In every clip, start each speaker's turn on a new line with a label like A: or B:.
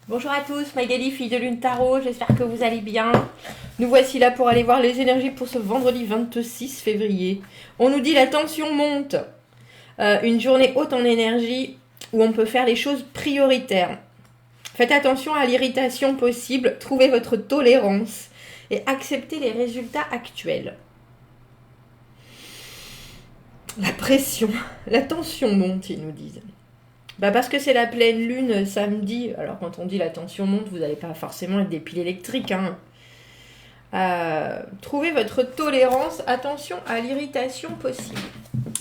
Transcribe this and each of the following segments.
A: Bonjour à tous, Magali, fille de Lune Tarot, j'espère que vous allez bien. Nous voici là pour aller voir les énergies pour ce vendredi 26 février. On nous dit la tension monte. Une journée haute en énergie où on peut faire les choses prioritaires. Faites attention à l'irritation possible, trouvez votre tolérance et acceptez les résultats actuels. La pression, la tension monte, ils nous disent. Parce que c'est la pleine lune samedi. Alors quand on dit la tension monte, vous n'allez pas forcément être des piles électriques. Trouvez votre tolérance. Attention à l'irritation possible.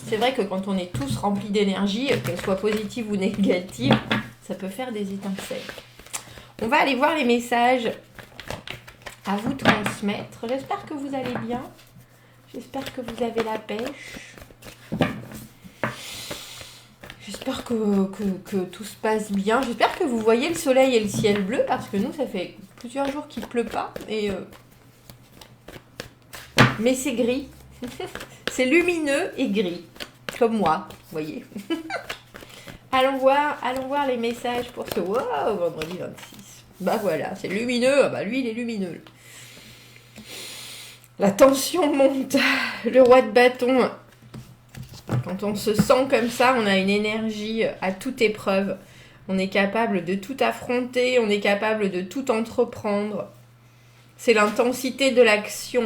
A: C'est vrai que quand on est tous remplis d'énergie, qu'elle soit positive ou négative, ça peut faire des étincelles. On va aller voir les messages à vous transmettre. J'espère que vous allez bien. J'espère que vous avez la pêche. J'espère que tout se passe bien. J'espère que vous voyez le soleil et le ciel bleu, parce que nous, ça fait plusieurs jours qu'il ne pleut pas. Mais c'est gris. C'est lumineux et gris. Comme moi, vous voyez. allons voir les messages pour ce vendredi 26. Voilà, c'est lumineux. Lui, il est lumineux. La tension monte. Le roi de bâton. Quand on se sent comme ça, on a une énergie à toute épreuve. On est capable de tout affronter, on est capable de tout entreprendre. C'est l'intensité de l'action.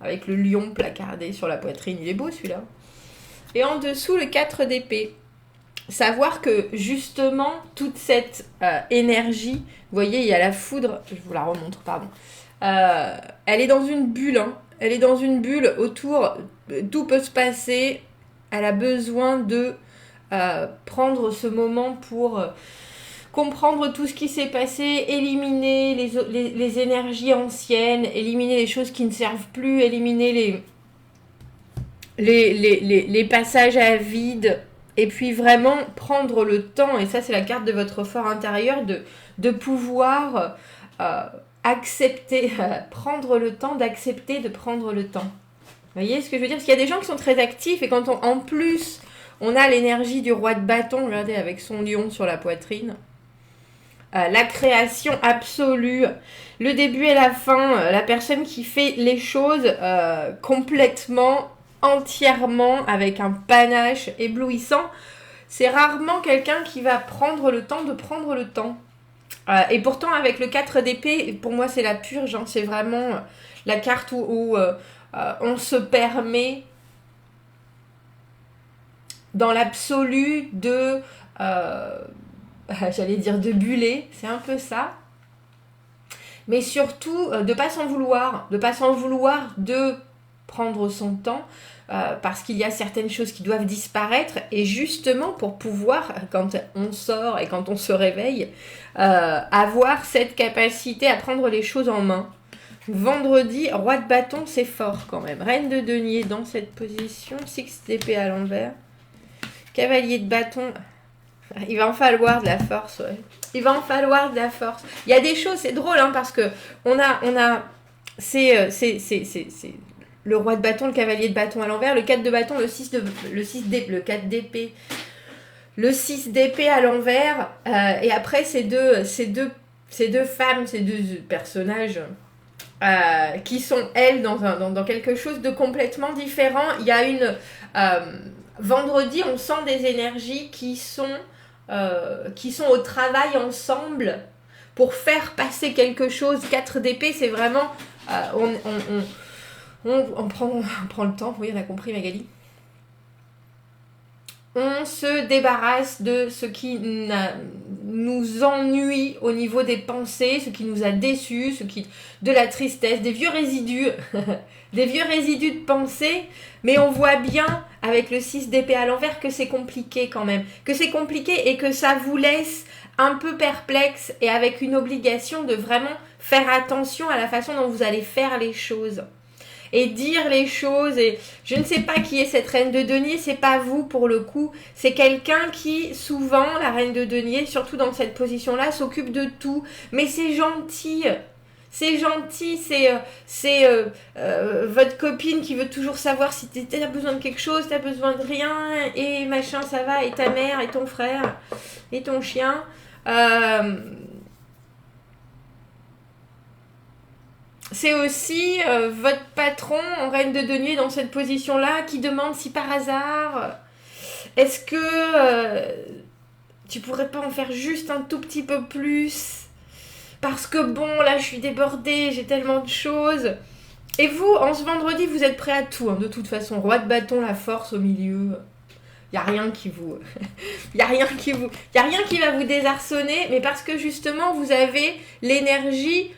A: Avec le lion placardé sur la poitrine. Il est beau celui-là. Et en dessous, le 4 d'épée. Savoir que justement, toute cette énergie, vous voyez, il y a la foudre, je vous la remontre, pardon. Elle est dans une bulle. Elle est dans une bulle autour, tout peut se passer. Elle a besoin de prendre ce moment pour comprendre tout ce qui s'est passé, éliminer les énergies anciennes, éliminer les choses qui ne servent plus, éliminer les passages à vide, et puis vraiment prendre le temps, et ça c'est la carte de votre fort intérieur, de pouvoir accepter, prendre le temps d'accepter de prendre le temps. Vous voyez ce que je veux dire? Parce qu'il y a des gens qui sont très actifs et quand en plus on a l'énergie du roi de bâton, regardez, avec son lion sur la poitrine, la création absolue, le début et la fin, la personne qui fait les choses complètement, entièrement, avec un panache éblouissant, c'est rarement quelqu'un qui va prendre le temps de prendre le temps. Et pourtant avec le 4 d'épée, pour moi c'est la purge, c'est vraiment la carte où on se permet dans l'absolu de j'allais dire de buller, c'est un peu ça, mais surtout de pas s'en vouloir de prendre son temps, parce qu'il y a certaines choses qui doivent disparaître, et justement pour pouvoir, quand on sort et quand on se réveille, avoir cette capacité à prendre les choses en main. Vendredi, roi de bâton, c'est fort quand même. Reine de denier dans cette position. 6 d'épée à l'envers. Cavalier de bâton. Il va en falloir de la force, ouais. Il va en falloir de la force. Il y a des choses, c'est drôle, parce que on a c'est le roi de bâton, le cavalier de bâton à l'envers, le 4 de bâton, le 4 d'épée. Le 6 d'épée à l'envers. Et après, ces deux femmes, ces deux personnages... qui sont, elles, dans quelque chose de complètement différent. Il y a une... vendredi, on sent des énergies qui sont au travail ensemble pour faire passer quelque chose. 4 d'épée, c'est vraiment... on prend le temps. Oui, on a compris, Magali. On se débarrasse de ce qui nous ennuie au niveau des pensées, ce qui nous a déçus, de la tristesse, des vieux résidus, des vieux résidus de pensée. Mais on voit bien avec le 6 d'épée à l'envers que c'est compliqué quand même, que c'est compliqué et que ça vous laisse un peu perplexe et avec une obligation de vraiment faire attention à la façon dont vous allez faire les choses. Et dire les choses, et je ne sais pas qui est cette reine de denier, c'est pas vous pour le coup, c'est quelqu'un qui souvent, la reine de denier, surtout dans cette position-là, s'occupe de tout, mais c'est gentil, c'est votre copine qui veut toujours savoir si t'as besoin de quelque chose, t'as besoin de rien, et machin, ça va, et ta mère, et ton frère, et ton chien, c'est aussi votre patron en reine de denier dans cette position-là qui demande si par hasard, est-ce que tu pourrais pas en faire juste un tout petit peu plus? Parce que bon, là je suis débordée, j'ai tellement de choses. Et vous, en ce vendredi, vous êtes prêt à tout, hein, de toute façon. Roi de bâton, la force au milieu. Il n'y a rien qui vous... Il n'y a rien qui va vous désarçonner, mais parce que justement, vous avez l'énergie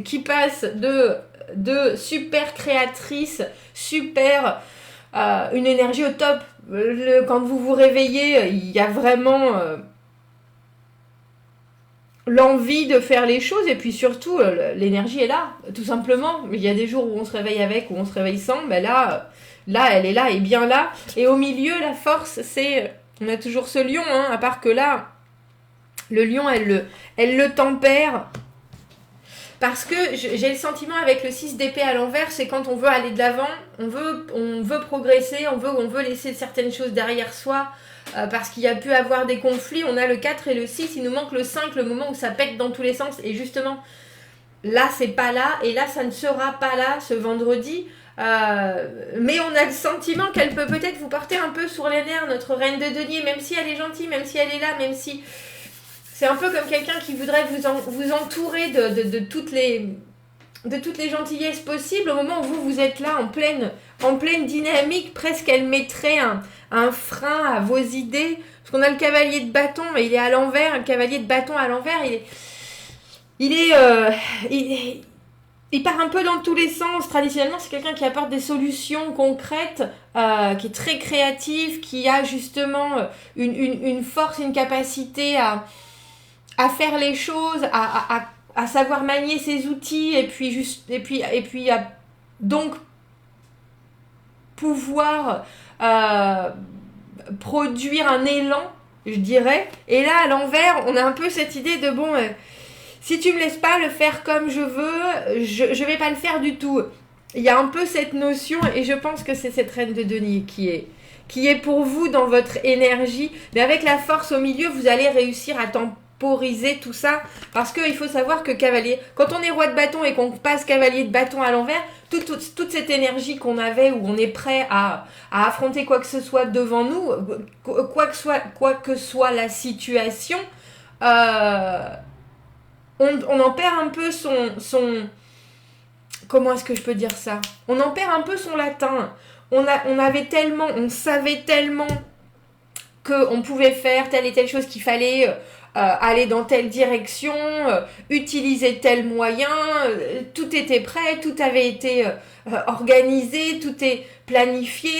A: qui passe de super créatrice, super... une énergie au top. Quand vous vous réveillez, il y a vraiment... l'envie de faire les choses, et puis surtout l'énergie est là, tout simplement. Il y a des jours où on se réveille avec, où on se réveille sans, ben là elle est là et bien là. Et au milieu, la force, c'est, on a toujours ce lion, hein, à part que là le lion, elle le tempère, parce que j'ai le sentiment avec le 6 d'épée à l'envers, c'est quand on veut aller de l'avant, on veut progresser, on veut laisser certaines choses derrière soi, parce qu'il y a pu avoir des conflits. On a le 4 et le 6, il nous manque le 5, le moment où ça pète dans tous les sens, et justement là c'est pas là, et là ça ne sera pas là ce vendredi. Mais on a le sentiment qu'elle peut peut-être vous porter un peu sur les nerfs, notre reine de denier, même si elle est gentille, même si elle est là, même si c'est un peu comme quelqu'un qui voudrait vous entourer de toutes les gentillesses possibles. Au moment où vous êtes là en pleine dynamique, presque elle mettrait un frein à vos idées, parce qu'on a le cavalier de bâton, mais il est à l'envers. Un cavalier de bâton à l'envers, il part un peu dans tous les sens. Traditionnellement, c'est quelqu'un qui apporte des solutions concrètes, qui est très créatif, qui a justement une force, une capacité à faire les choses, à savoir manier ses outils, et puis à donc pouvoir produire un élan, je dirais. Et là, à l'envers, on a un peu cette idée de bon... si tu me laisses pas le faire comme je veux, je vais pas le faire du tout. Il y a un peu cette notion, et je pense que c'est cette reine de denier qui est pour vous dans votre énergie. Mais avec la force au milieu, vous allez réussir à temporiser tout ça. Parce qu'il faut savoir que cavalier, quand on est roi de bâton et qu'on passe cavalier de bâton à l'envers, toute cette énergie qu'on avait, où on est prêt à affronter quoi que ce soit devant nous, quoi que soit la situation, on en perd un peu son... Comment est-ce que je peux dire ça? On en perd un peu son latin. On savait tellement qu'on pouvait faire telle et telle chose, qu'il fallait aller dans telle direction, utiliser tel moyen, tout était prêt, tout avait été organisé, tout est planifié,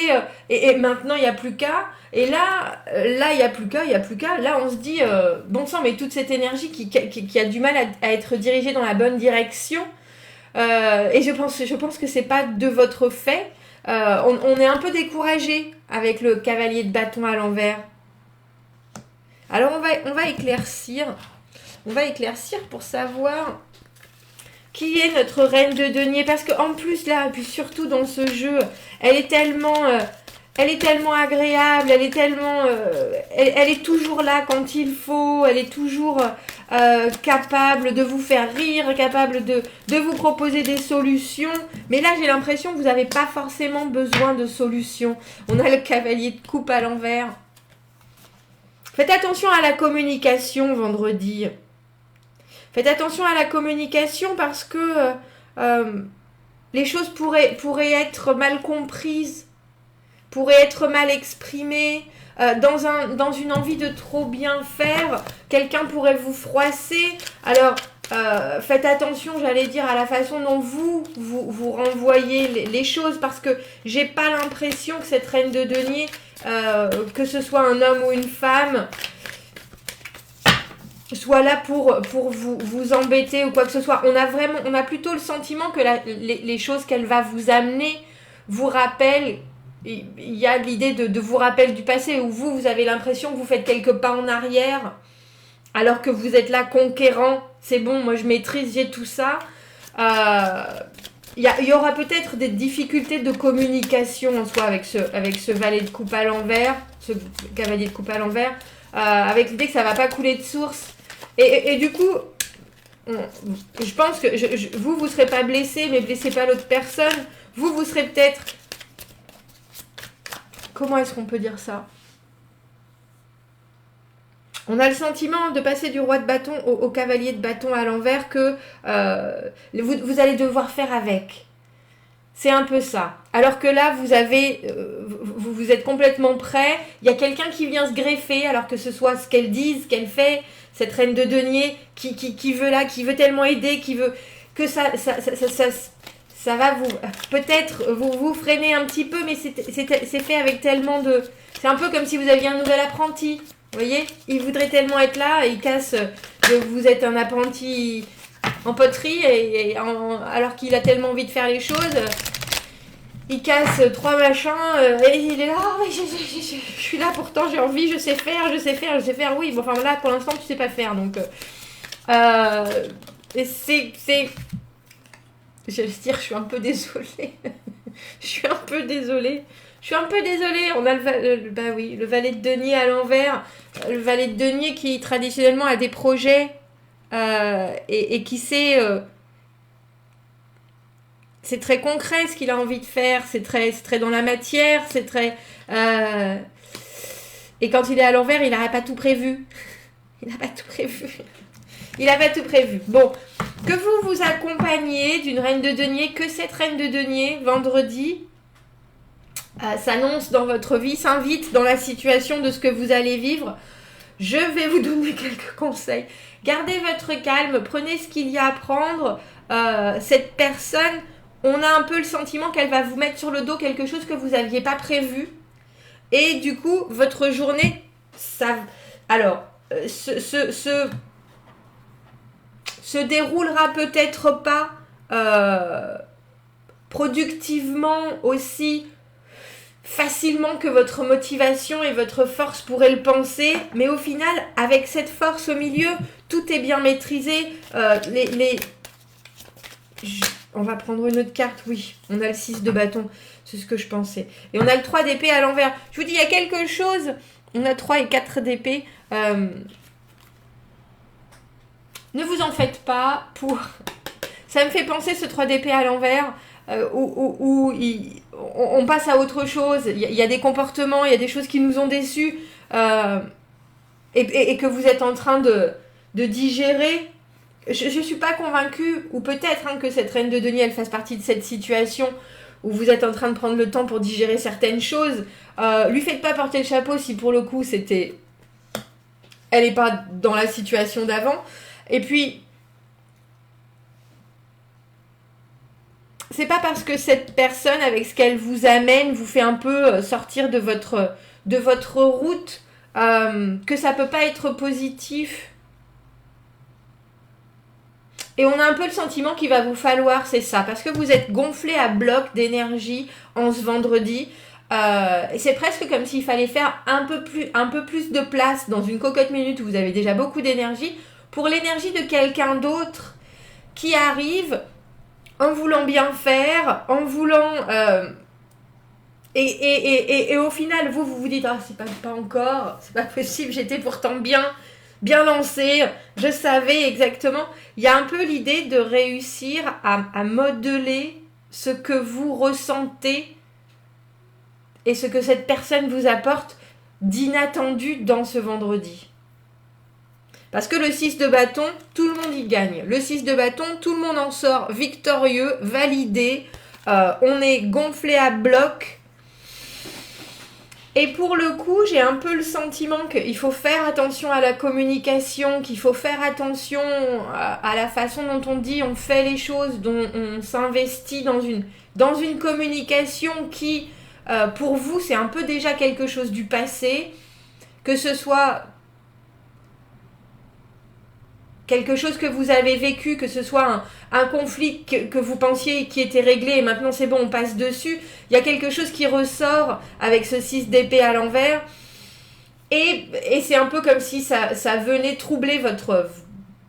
A: et maintenant il n'y a plus qu'à. Et là, il n'y a plus qu'à. Là, on se dit, bon sang, mais toute cette énergie qui a du mal à être dirigée dans la bonne direction, et je pense que c'est pas de votre fait. On est un peu découragé avec le cavalier de bâton à l'envers. Alors on va éclaircir. On va éclaircir pour savoir qui est notre reine de denier. Parce qu'en plus là, et puis surtout dans ce jeu, elle est tellement agréable, elle est toujours là quand il faut, elle est toujours capable de vous faire rire, capable de vous proposer des solutions. Mais là, j'ai l'impression que vous n'avez pas forcément besoin de solutions. On a le cavalier de coupe à l'envers. Faites attention à la communication vendredi. Faites attention à la communication parce que les choses pourraient être mal comprises, pourraient être mal exprimées. Dans une envie de trop bien faire, quelqu'un pourrait vous froisser. Alors, faites attention, j'allais dire, à la façon dont vous renvoyez les choses, parce que j'ai pas l'impression que cette reine de denier, que ce soit un homme ou une femme, soit là pour vous embêter ou quoi que ce soit. On a plutôt le sentiment que les choses qu'elle va vous amener vous rappellent. Il y a l'idée de vous rappeler du passé, où vous avez l'impression que vous faites quelques pas en arrière, alors que vous êtes là conquérant. C'est bon, moi je maîtrise, j'ai tout ça. Il y aura peut-être des difficultés de communication en soi avec ce valet de coupe à l'envers, ce cavalier de coupe à l'envers, avec l'idée que ça va pas couler de source. Et du coup, je pense que vous ne serez pas blessé, mais blessez pas l'autre personne. Vous serez peut-être... Comment est-ce qu'on peut dire ça? On a le sentiment de passer du roi de bâton au cavalier de bâton à l'envers que vous allez devoir faire avec. C'est un peu ça. Alors que là, vous êtes complètement prêt. Il y a quelqu'un qui vient se greffer, alors que ce soit ce qu'elle dit, ce qu'elle fait, cette reine de denier qui veut tellement aider, qui veut que ça va vous peut-être vous freiner un petit peu, mais c'est fait avec tellement de... C'est un peu comme si vous aviez un nouvel apprenti. Vous voyez, il voudrait tellement être là, et il casse que vous êtes un apprenti en poterie, alors qu'il a tellement envie de faire les choses, il casse 3 machins, et il est là, oh, mais je suis là pourtant, j'ai envie, je sais faire, oui, bon, enfin là, pour l'instant, tu sais pas faire, donc... Je vais dire, je suis un peu désolée. Je suis un peu désolée. On a le valet de denier à l'envers. Le valet de denier qui traditionnellement a des projets et qui sait... c'est très concret ce qu'il a envie de faire. C'est très dans la matière. C'est très... et quand il est à l'envers, il n'aurait pas tout prévu. Il n'a pas tout prévu. Bon, que vous accompagnez d'une reine de denier, que cette reine de denier, vendredi, s'annonce dans votre vie, s'invite dans la situation de ce que vous allez vivre. Je vais vous donner quelques conseils. Gardez votre calme, prenez ce qu'il y a à prendre. Cette personne, on a un peu le sentiment qu'elle va vous mettre sur le dos quelque chose que vous n'aviez pas prévu. Et du coup, votre journée, ça... Alors, se déroulera peut-être pas productivement aussi facilement que votre motivation et votre force pourraient le penser, mais au final, avec cette force au milieu, tout est bien maîtrisé. On va prendre une autre carte, oui, on a le 6 de bâton, c'est ce que je pensais. Et on a le 3 d'épée à l'envers. Je vous dis, il y a quelque chose, on a 3 et 4 d'épée. Ne vous en faites pas pour... Ça me fait penser ce 3 d'épée à l'envers, où on passe à autre chose. Il y a des comportements, il y a des choses qui nous ont déçus, et que vous êtes en train de digérer. Je ne suis pas convaincue, ou peut-être que cette reine de denier, elle fasse partie de cette situation où vous êtes en train de prendre le temps pour digérer certaines choses. Lui faites pas porter le chapeau si pour le coup c'était... Elle n'est pas dans la situation d'avant. Et puis, c'est pas parce que cette personne, avec ce qu'elle vous amène, vous fait un peu sortir de votre route, que ça peut pas être positif. Et on a un peu le sentiment qu'il va vous falloir, c'est ça, parce que vous êtes gonflé à bloc d'énergie en ce vendredi. Et c'est presque comme s'il fallait faire un peu plus de place dans une cocotte minute où vous avez déjà beaucoup d'énergie, pour l'énergie de quelqu'un d'autre qui arrive en voulant bien faire, en voulant... et au final, vous dites, ah, c'est pas encore, c'est pas possible, j'étais pourtant bien lancée, je savais exactement. Il y a un peu l'idée de réussir à modeler ce que vous ressentez et ce que cette personne vous apporte d'inattendu dans ce vendredi. Parce que le 6 de bâton, tout le monde y gagne. Le 6 de bâton, tout le monde en sort victorieux, validé. On est gonflé à bloc. Et pour le coup, j'ai un peu le sentiment qu'il faut faire attention à la communication, qu'il faut faire attention à la façon dont on dit, on fait les choses, dont on s'investit dans une communication qui, pour vous, c'est un peu déjà quelque chose du passé. Que ce soit... quelque chose que vous avez vécu, que ce soit un conflit que vous pensiez qui était réglé et maintenant c'est bon, on passe dessus. Il y a quelque chose qui ressort avec ce 6 d'épée à l'envers. Et c'est un peu comme si ça venait troubler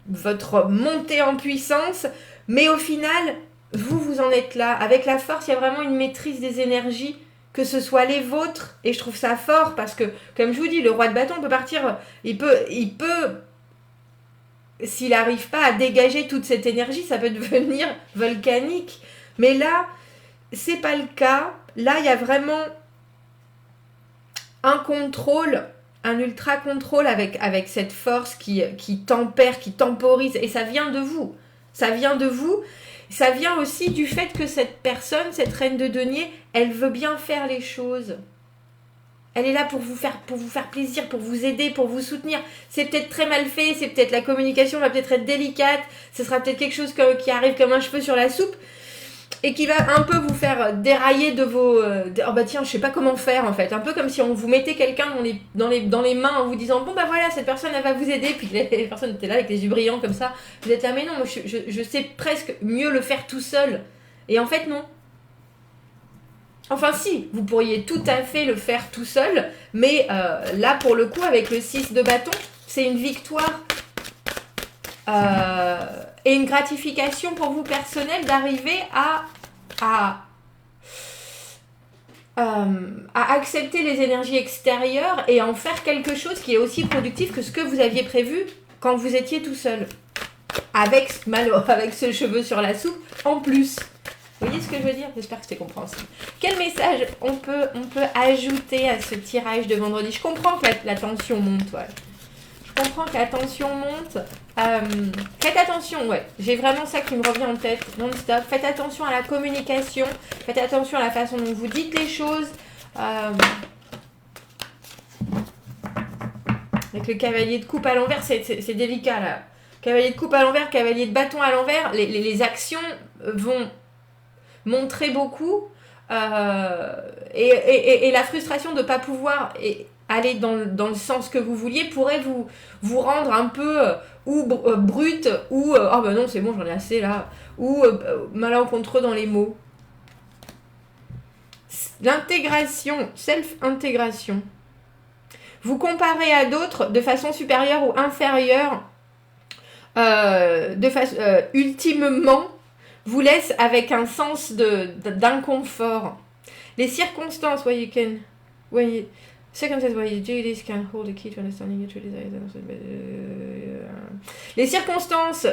A: votre montée en puissance. Mais au final, vous en êtes là. Avec la force, il y a vraiment une maîtrise des énergies, que ce soit les vôtres. Et je trouve ça fort parce que, comme je vous dis, le roi de bâton peut partir... Il peut s'il n'arrive pas à dégager toute cette énergie, ça peut devenir volcanique. Mais là, c'est pas le cas. Là, il y a vraiment un contrôle, un ultra contrôle avec cette force qui tempère, qui temporise. Et ça vient de vous. Ça vient de vous. Ça vient aussi du fait que cette personne, cette reine de denier, elle veut bien faire les choses. Elle est là pour vous faire plaisir, pour vous aider, pour vous soutenir. C'est peut-être très mal fait, c'est peut-être la communication va peut-être être délicate, ce sera peut-être quelque chose qui arrive comme un cheveu sur la soupe et qui va un peu vous faire dérailler de vos... oh bah tiens, je sais pas comment faire en fait. Un peu comme si on vous mettait quelqu'un dans les mains en vous disant bon bah voilà, cette personne elle va vous aider. Puis les personnes étaient là avec les yeux brillants comme ça. Vous êtes là mais non, moi, je sais presque mieux le faire tout seul. Et en fait non. Enfin si, vous pourriez tout à fait le faire tout seul, mais là pour le coup avec le 6 de bâton, c'est une victoire et une gratification pour vous personnelle d'arriver à accepter les énergies extérieures et en faire quelque chose qui est aussi productif que ce que vous aviez prévu quand vous étiez tout seul. Avec ce cheveu sur la soupe en plus. Vous voyez ce que je veux dire? J'espère que c'était compréhensible. Quel message on peut ajouter à ce tirage de vendredi? Je comprends que la tension monte, ouais. Je comprends que la tension monte. Faites attention, ouais. J'ai vraiment ça qui me revient en tête, non-stop. Faites attention à la communication. Faites attention à la façon dont vous dites les choses. Avec le cavalier de coupe à l'envers, c'est délicat, là. Cavalier de coupe à l'envers, cavalier de bâton à l'envers. Les actions vont... montrer beaucoup et la frustration de ne pas pouvoir aller dans le sens que vous vouliez pourrait vous rendre un peu brute ou oh ben non c'est bon j'en ai assez là ou malencontreux dans les mots. L'intégration, self-intégration. Vous comparez à d'autres de façon supérieure ou inférieure ultimement vous laisse avec un sens d'inconfort. Les circonstances, circumstances where you do this can hold the key to understanding your true desires. Les circonstances,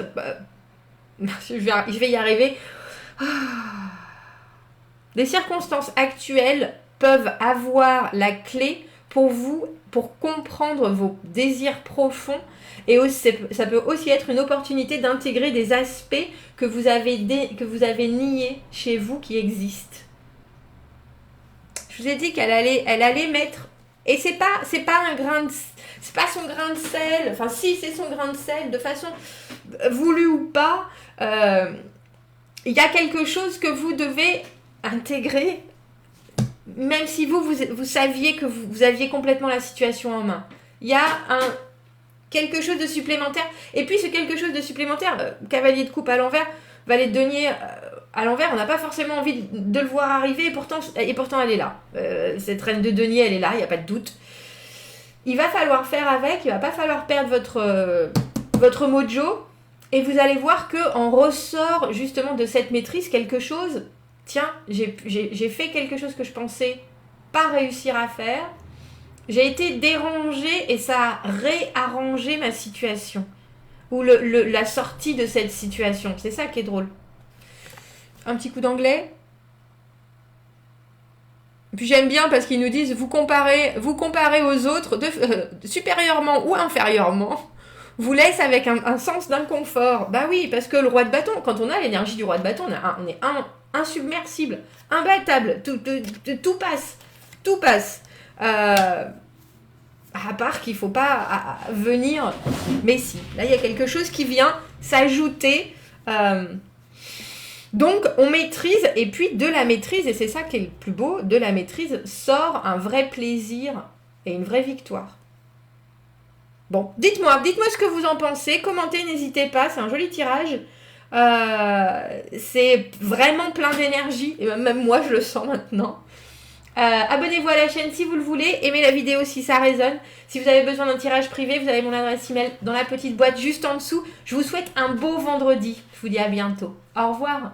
A: je vais y arriver. Les circonstances actuelles peuvent avoir la clé pour vous, pour comprendre vos désirs profonds. Et aussi, ça peut aussi être une opportunité d'intégrer des aspects que vous avez niés chez vous qui existent. Je vous ai dit qu'elle allait mettre... Et c'est pas son grain de sel. Enfin, si, c'est son grain de sel, de façon voulue ou pas. Il y a quelque chose que vous devez intégrer, même si vous saviez que vous aviez complètement la situation en main. Il y a quelque chose de supplémentaire. Et puis ce quelque chose de supplémentaire, cavalier de coupe à l'envers, valet de denier à l'envers, on n'a pas forcément envie de le voir arriver, et pourtant elle est là. Cette reine de denier, elle est là, il n'y a pas de doute. Il va falloir faire avec, il ne va pas falloir perdre votre mojo, et vous allez voir qu'en ressort justement de cette maîtrise quelque chose, tiens, j'ai fait quelque chose que je pensais pas réussir à faire, j'ai été dérangée et ça a réarrangé ma situation. Ou la sortie de cette situation. C'est ça qui est drôle. Un petit coup d'anglais. Puis j'aime bien parce qu'ils nous disent vous comparez aux autres supérieurement ou inférieurement. Vous laisse avec un sens d'inconfort. Bah oui, parce que le roi de bâton, quand on a l'énergie du roi de bâton, on est insubmersible, imbattable. Tout passe. Tout passe. À part qu'il ne faut pas venir... Mais si, là, il y a quelque chose qui vient s'ajouter. Donc, on maîtrise, et puis de la maîtrise, et c'est ça qui est le plus beau, de la maîtrise sort un vrai plaisir et une vraie victoire. Bon, dites-moi ce que vous en pensez. Commentez, n'hésitez pas, c'est un joli tirage. C'est vraiment plein d'énergie, et même moi, je le sens maintenant. Abonnez-vous à la chaîne si vous le voulez, aimez la vidéo si ça résonne. Si vous avez besoin d'un tirage privé, vous avez mon adresse email dans la petite boîte juste en dessous. Je vous souhaite un beau vendredi. Je vous dis à bientôt. Au revoir.